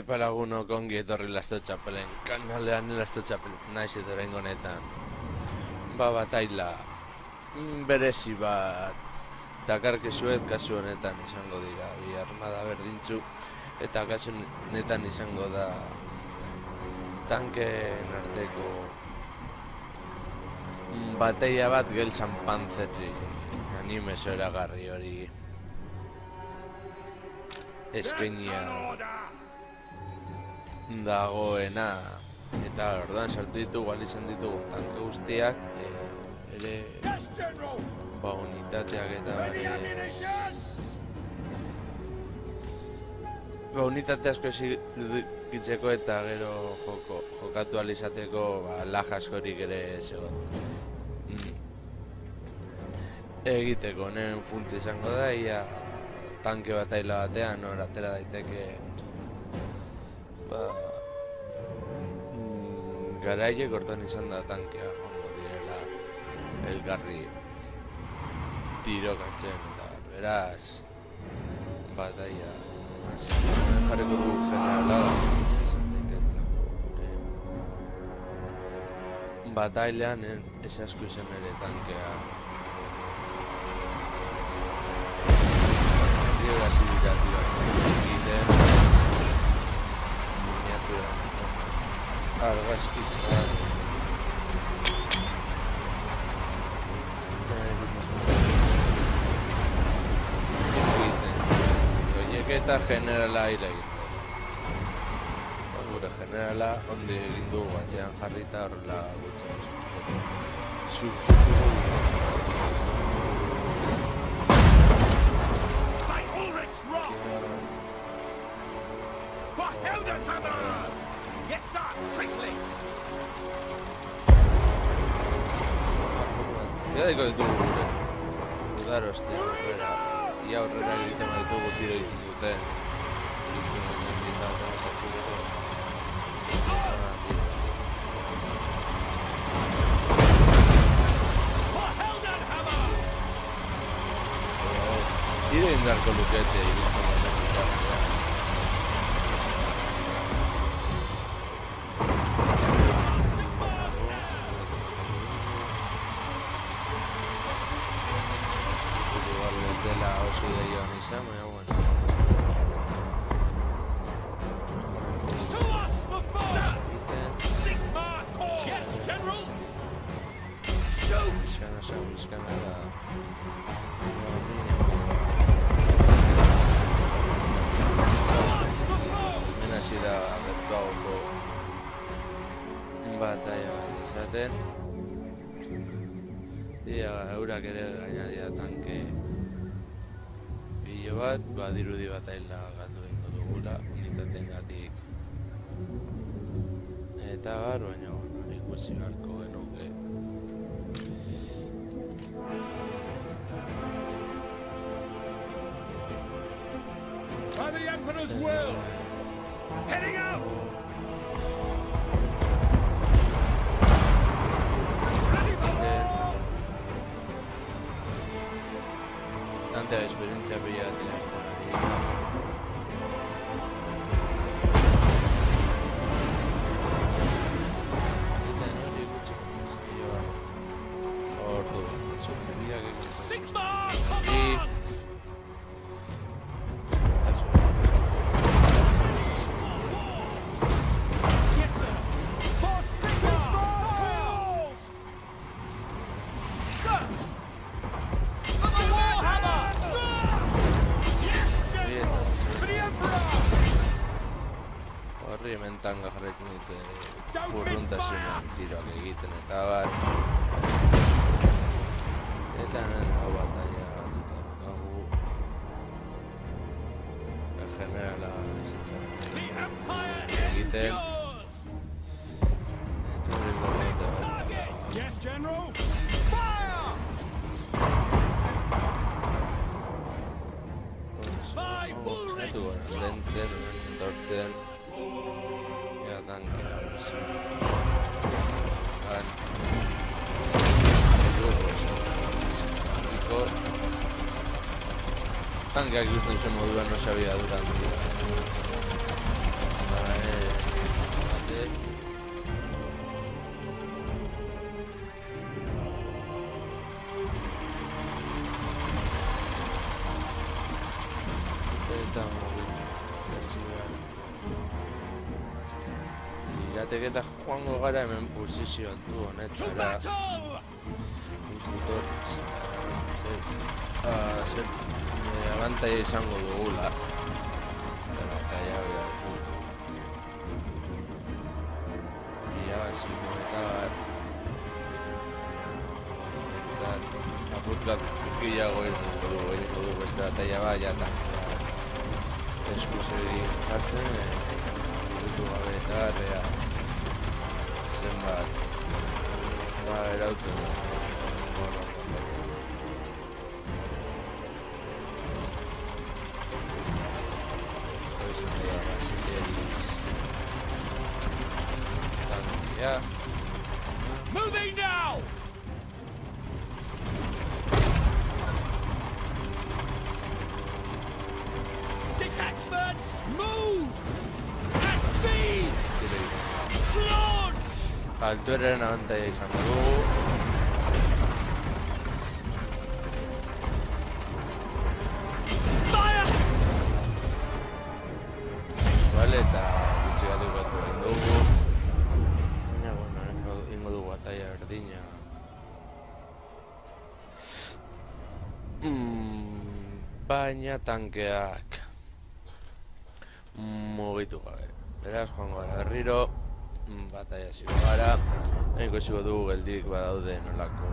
Palagunok ongi etorri Lasto Txapelen kanalean Lasto Txapelen naiz eta oraingo honetan bataila berezi bat dakarkezuet kasu honetan izango dira bi armada berdintzu eta kasu honetan izango da tankeen arteko bataila bat Gelsan Panzerri anime zoragarri hori eskainia dagoena eta orduan sartu ditugu izan ditugu tanke guztiak ere unitateak eta unitate asko egitzeko eta gero jokatu alizateko lag askorik ere zegoen egiteko honen funt izango da ia tanke bataila batean hor atera daiteke garaiek hortan izan da tankea jongo direla elgarri tirokatzen eta beraz bataila jarriko du generala izan daitekelako batailean ez asko izan ere tankea así dira egiten miniatura argazkitza horiek eta generala hile egiten gure generala ondi egin du batxean jarrita horrela gutxan ya digo ditugu gure udaroste aurrera ia aurrera egiten ditugu tiro egiten duten tiro indarko lukete iritzen dela oso ideia hona izan, baina bueno. Bizkana da hemen hasi da agertuagoko bataila bat izaten eurak ere gaina dira tanke bat, badirudi bataila gatu egingo dugula unitatengatik eta baina ikusi beharko genuke By the Emperor's will! Heading out! tanta esperientzia bilatzen Sigma commands! Yes, sir! For Sigma calls! Sir! For the Warhammer! Sir! Yes, General! For the Emperor! Horri hementanga jarretzen dute burruntasunan tiroak egiten eta bar eta hau bataila gagu generala bizitzen egiten eta horri burruntasunan Yes, General! Fire! My bull Zaitu gora, lentzen tortzen ea tankea tankeak ikusten zuen moduan no sabia durante lirateke eta joango gara hemen posizio altu To honetara. battle! Instruktor zer abantaia izango dugula. Eta ja irabaziko eta apurkat gehiago egingo dugu beste bataia bat jatan. Eskuzeri jartzen, burutu gabe eta garrea zenbat erauten tankia. Moving now! Detachments, move! At speed! Launch! Altueraren abantaia izango dugu. Fire! Vale, eta gutxi gatu gatu egin dugu. Baina, bueno, ingo dugu bataia berdina. Baina tankeak mugitu gabe. Beraz, joango gara berriro. Bataia ziko gara. Hainko ziko dugu geldik badaude nolako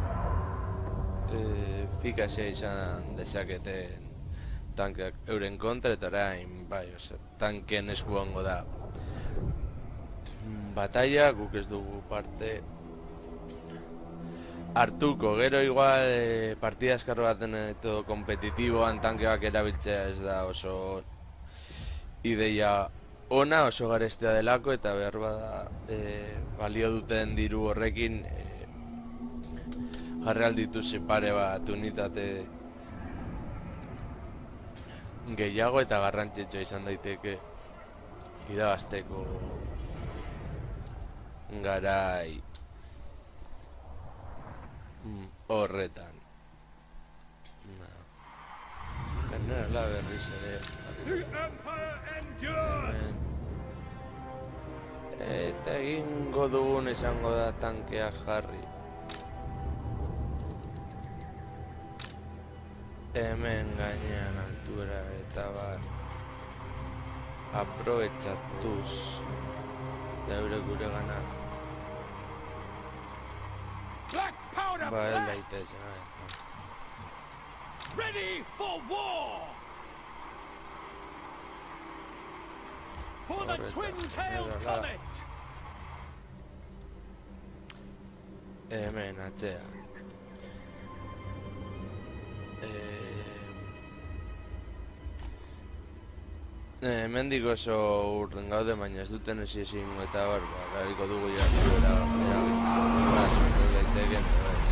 efikazia izan dezaketen tankeak euren kontra eta orain, bai, tanken esku hongo da bataia, guk ez dugu parte hartuko, gero igual partida eskar baten edo kompetitiboan tankeak erabiltzea ez da oso ideia ona, oso garestea delako eta behar bada balio duten diru horrekin jarri aldituzi pare bat unitate gehiago eta garrantzitsua izan daiteke irabazteko garai horretan. Generala berriz ere The Empire endures! eta egingo dugun izango da tankea jarri. Hemen gainean altura eta bar aprobetxatuz eta gure gana Black powder bael blast! daitezen. Ready for war! For the Correcto. twin-tailed Mira, comet! Hemen atzea. Hemendik oso urren gaude, baina ez duten ezin eta bar, erabiko dugu jarduera erabiltzen daiteken, ez.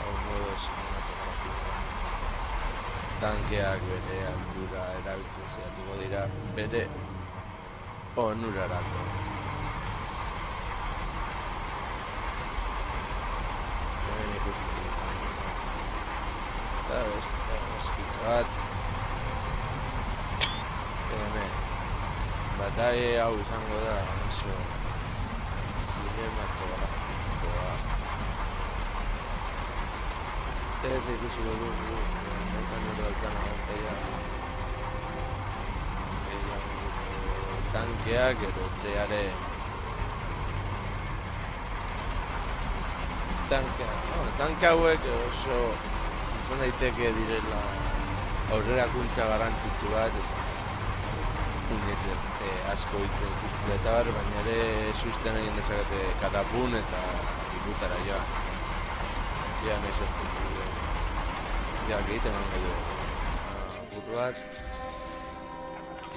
Hau modu sinematografikoa. Tankeak bere altura erabiltzen zehatuko dira bere onurarako. Hemen ikusten eta beste eskitza bat. Hemen bataie hau izango da oso sinematografikoa. Ez ikusiko dugu netan nire altan abantaia tankeak edo etxearen tanke hauek oso izan daiteke direla aurrerakuntza garrantzitsu bat eta asko hitzen ikustu eta bar, baina ere susten egin dezakete katapun eta ikutara joan. Ja, nahi sortzen dugu. Ja, egiten man gehiago. Buru bat.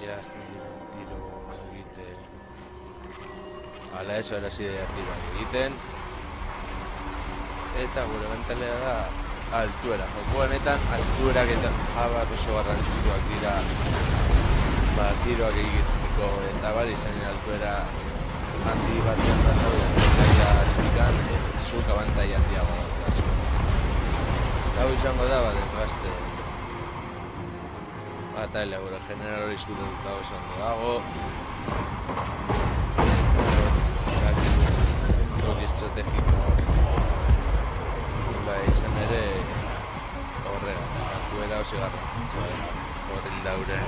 Ja, azten diren tiro egiten. Hala eso, era así de arriba egiten. Eta gure bentalea da altuera. Joko honetan altuerak eta jabar oso garrantzitsuak dira tiroak egiteko eta bar izan altuera handi batzen da zaude zaila azpikan zuk abantaia handiago dazu. Hau izango da bat desgaste Bataila gure general izkutatuta oso ondo dago. Toki estrategiko izan ere horrega, kantuera oso garrantzitsua horren daure.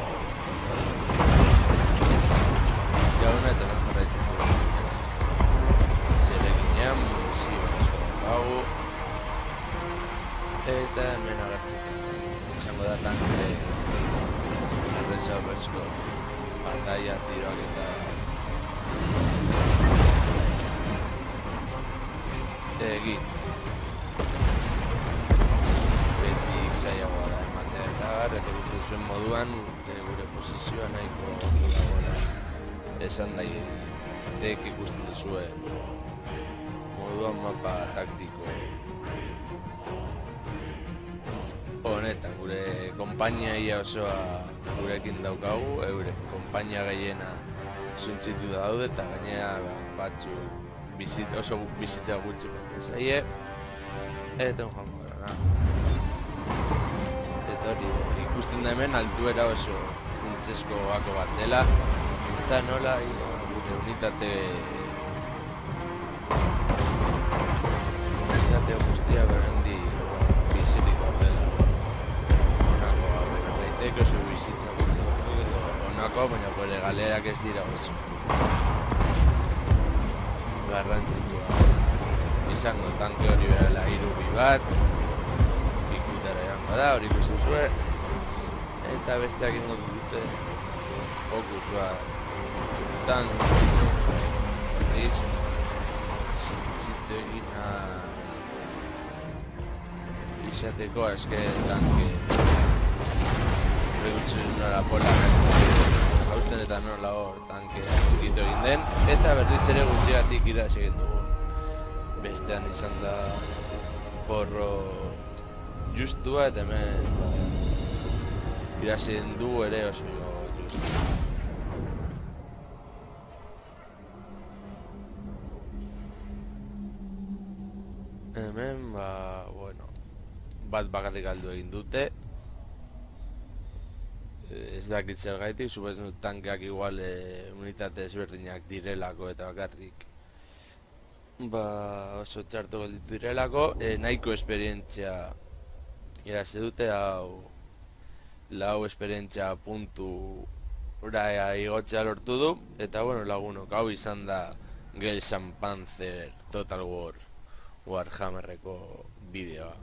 Jauna eta non jarraitzen dugu. Zereginean, hau eta hemen agertzen izango da tanke horrezko bataia, tiroak eta egin betik zaiagoa da ematea eta eta guzti zuen moduan gure posizioa nahiko ondo dagoela esan daie tek ikusten duzuen moduan mapa taktiko honetan gure konpainia ia osoa gurekin daukagu, eure konpainia gehiena zuntzitu daude eta gainera batzu oso bizitza gutxi bete zaie eta joango gara eta hori ikusten da hemen altuera oso funtsezko gako bat dela eta nola gure unitate guztia berendi bizirik daudela honakoa baina daiteke oso bizitza gutxi edo honakoa baina gure galerak ez dira oso garrantzitsua izango tanke hori berala irubi bat ikutara egango da, hori ikusten zuen eta besteak ingo dute fokus bat zintzitu egina izateko eske tanke redutzen nora polak hausten eta nola hor tanke txikitu egin den eta berriz ere gutxigatik iras egin dugu bestean izan da porro justua eta hemen iras egin dugu ere oso justu hemen bueno bat bakarrik galdu egin dute ez dakit zergaitik, suposatzen dut tankeak igual unitate ezberdinak direlako eta bakarrik oso txartu gelditu direlako nahiko esperientzia irazi dute hau lau esperientzia puntu ura igotzea lortu du eta bueno lagunok hau izan da Gales and Panzer Total War Warhammerreko bideoa